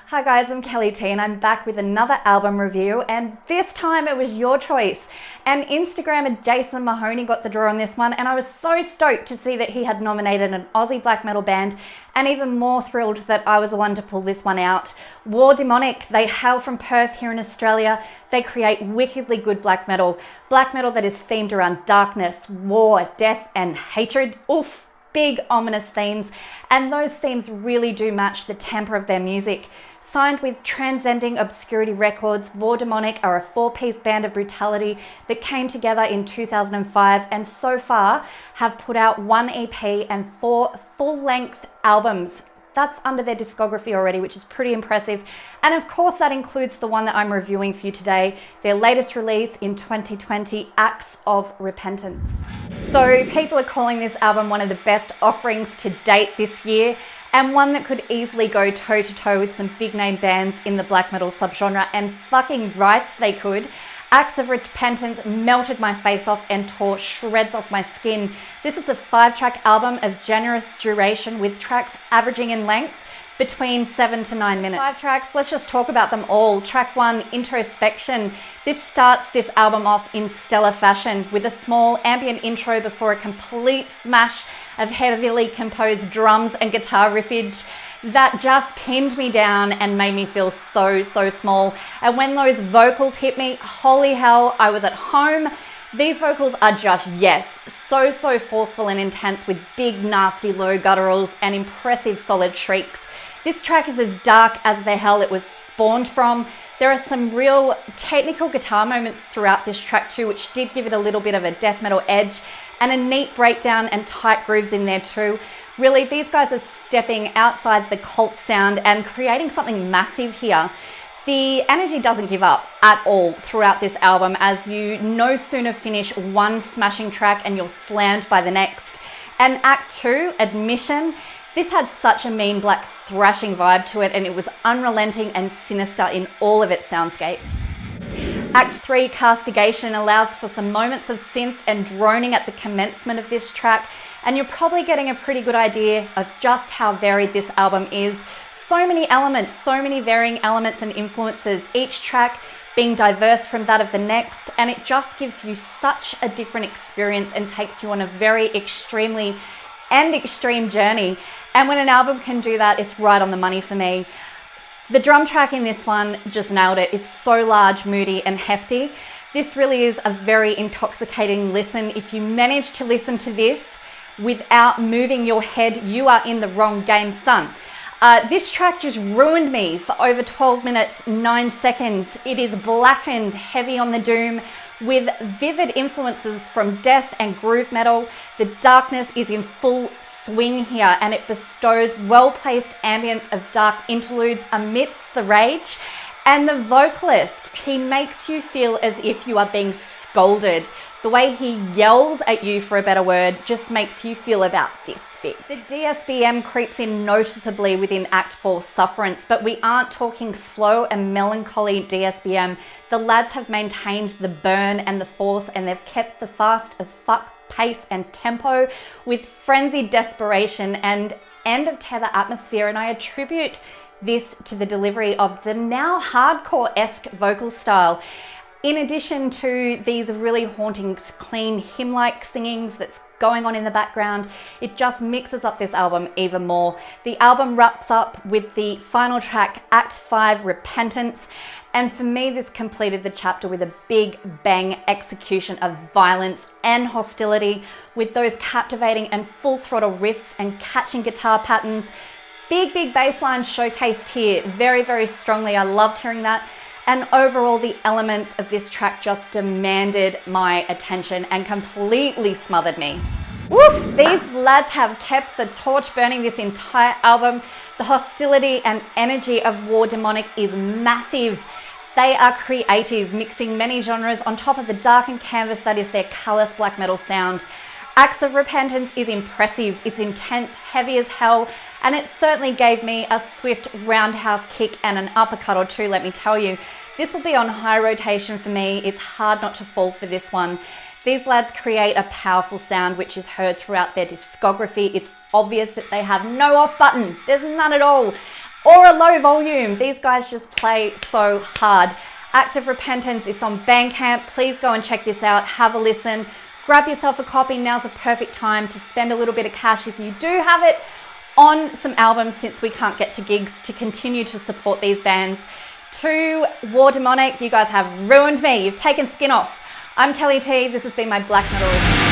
Hi guys, I'm Kelly T and I'm back with another album review, and this time it was your choice. And Instagrammer Jason Mahoney got the draw on this one, and I was so stoked to see that he had nominated an Aussie black metal band, and even more thrilled that I was the one to pull this one out. Wardaemonic, they hail from Perth here in Australia. They create wickedly good black metal that is themed around darkness, war, death and hatred. Oof. Big ominous themes, and those themes really do match the temper of their music. Signed with Transcending Obscurity Records, Wardaemonic are a four-piece band of brutality that came together in 2005 and so far have put out one EP and 4 full-length albums. That's under their discography already, which is pretty impressive. And of course that includes the one that I'm reviewing for you today, their latest release in 2020, Acts of Repentance. So people are calling this album one of the best offerings to date this year, and one that could easily go toe to toe with some big name bands in the black metal subgenre, and fucking right they could. Acts of Repentance melted my face off and tore shreds off my skin. This is a 5-track album of generous duration with tracks averaging in length between 7 to 9 minutes. 5 tracks, let's just talk about them all. Track 1, Introspection. This starts this album off in stellar fashion with a small ambient intro before a complete smash of heavily composed drums and guitar riffage that just pinned me down and made me feel so small. And when those vocals hit me, holy hell, I was at home. These vocals are just, yes, so forceful and intense with big nasty low gutturals and impressive solid shrieks. This track is as dark as the hell it was spawned from. There are some real technical guitar moments throughout this track too, which did give it a little bit of a death metal edge, and a neat breakdown and tight grooves in there too. Really, these guys are stepping outside the cult sound and creating something massive here. The energy doesn't give up at all throughout this album, as you no sooner finish one smashing track and you're slammed by the next. And Act 2, Admission, this had such a mean black thrashing vibe to it, and it was unrelenting and sinister in all of its soundscapes. Act 3, Castigation, allows for some moments of synth and droning at the commencement of this track, and you're probably getting a pretty good idea of just how varied this album is. So many elements, so many varying elements and influences, each track being diverse from that of the next, and it just gives you such a different experience and takes you on a very extreme journey. And when an album can do that, it's right on the money for me. The drum track in this one just nailed it. It's so large, moody and hefty. This really is a very intoxicating listen. If you manage to listen to this without moving your head, you are in the wrong game, son. This track just ruined me for over 12 minutes, 9 seconds. It is blackened, heavy on the doom, with vivid influences from death and groove metal. The darkness is in full swing here, and it bestows well-placed ambience of dark interludes amidst the rage. And the vocalist, he makes you feel as if you are being scolded. The way he yells at you, for a better word, just makes you feel about this bit. The DSBM creeps in noticeably within Act 4, Sufferance, but we aren't talking slow and melancholy DSBM. The lads have maintained the burn and the force, and they've kept the fast as fuck pace and tempo with frenzied desperation and end of tether atmosphere, and I attribute this to the delivery of the now hardcore-esque vocal style. In addition to these really haunting, clean, hymn-like singings that's going on in the background, it just mixes up this album even more. The album wraps up with the final track, Act 5, Repentance, and for me this completed the chapter with a big bang execution of violence and hostility, with those captivating and full throttle riffs and catching guitar patterns. Big bass lines showcased here very strongly. I loved hearing that. And overall, the elements of this track just demanded my attention and completely smothered me. Woof! These lads have kept the torch burning this entire album. The hostility and energy of Wardaemonic is massive. They are creative, mixing many genres on top of the darkened canvas that is their callous black metal sound. Acts of Repentance is impressive. It's intense, heavy as hell, and it certainly gave me a swift roundhouse kick and an uppercut or two, let me tell you. This will be on high rotation for me. It's hard not to fall for this one. These lads create a powerful sound which is heard throughout their discography. It's obvious that they have no off button. There's none at all. or a low volume. These guys just play so hard. Act of Repentance, it's on Bandcamp. Please go and check this out. Have a listen. Grab yourself a copy. Now's the perfect time to spend a little bit of cash if you do have it on some albums, since we can't get to gigs, to continue to support these bands. To Wardaemonic, you guys have ruined me. You've taken skin off. I'm Kelly T. This has been my Black Metal Review.